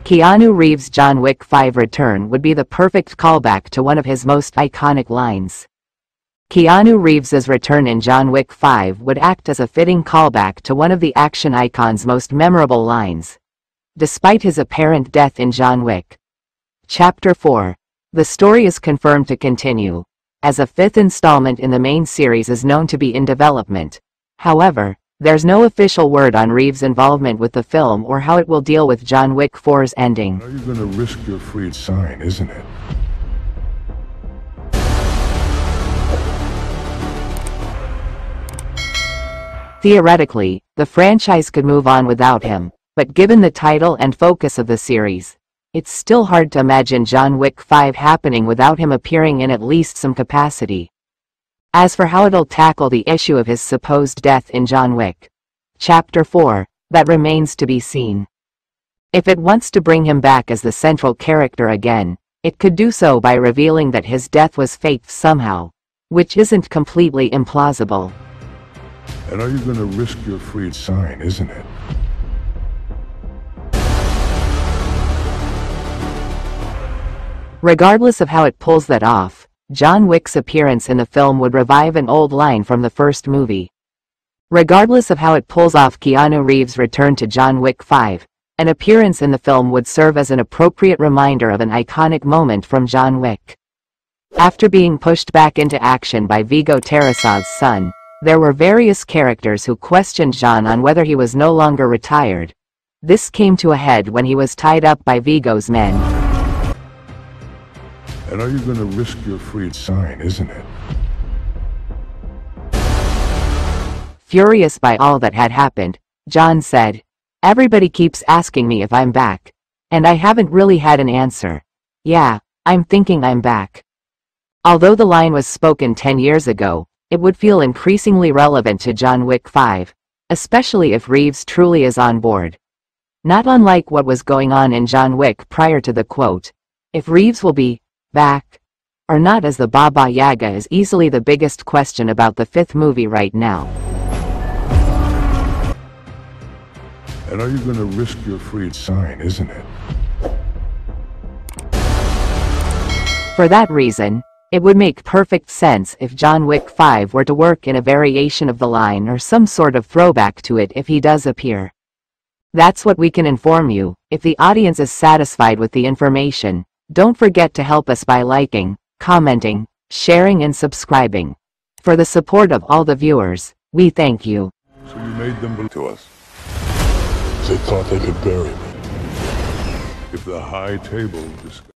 Keanu Reeves' John Wick 5 return would be the perfect callback to one of his most iconic lines. Keanu Reeves' return in John Wick 5 would act as a fitting callback to one of the action icon's most memorable lines. Despite his apparent death in John Wick. Chapter 4. The story is confirmed to continue, as a fifth installment in the main series is known to be in development. However, there's no official word on Reeves' involvement with the film or how it will deal with John Wick 4's ending. Are you gonna risk your freed sign, isn't it? Theoretically, the franchise could move on without him, but given the title and focus of the series, it's still hard to imagine John Wick 5 happening without him appearing in at least some capacity. As for how it'll tackle the issue of his supposed death in John Wick. Chapter 4, that remains to be seen. If it wants to bring him back as the central character again, it could do so by revealing that his death was faked somehow, which isn't completely implausible. And are you gonna risk your freed sign, isn't it? Regardless of how it pulls that off, John Wick's appearance in the film would revive an old line from the first movie. Regardless of how it pulls off Keanu Reeves' return to John Wick 5, an appearance in the film would serve as an appropriate reminder of an iconic moment from John Wick. After being pushed back into action by Viggo Tarasov's son, there were various characters who questioned John on whether he was no longer retired. This came to a head when he was tied up by Viggo's men. And are you gonna risk your freed sign, isn't it? Furious by all that had happened, John said, "Everybody keeps asking me if I'm back. And I haven't really had an answer. Yeah, I'm thinking I'm back." Although the line was spoken 10 years ago, it would feel increasingly relevant to John Wick 5, especially if Reeves truly is on board. Not unlike what was going on in John Wick prior to the quote, if Reeves will be back or not as the Baba Yaga is easily the biggest question about the fifth movie right now. And are you gonna risk your freed sign, isn't it? For that reason, it would make perfect sense if John Wick 5 were to work in a variation of the line or some sort of throwback to it if he does appear. That's what we can inform you. If the audience is satisfied with the information, don't forget to help us by liking, commenting, sharing and subscribing. For the support of all the viewers, we thank you. So you made them believe to us. They thought they could bury me. If the high table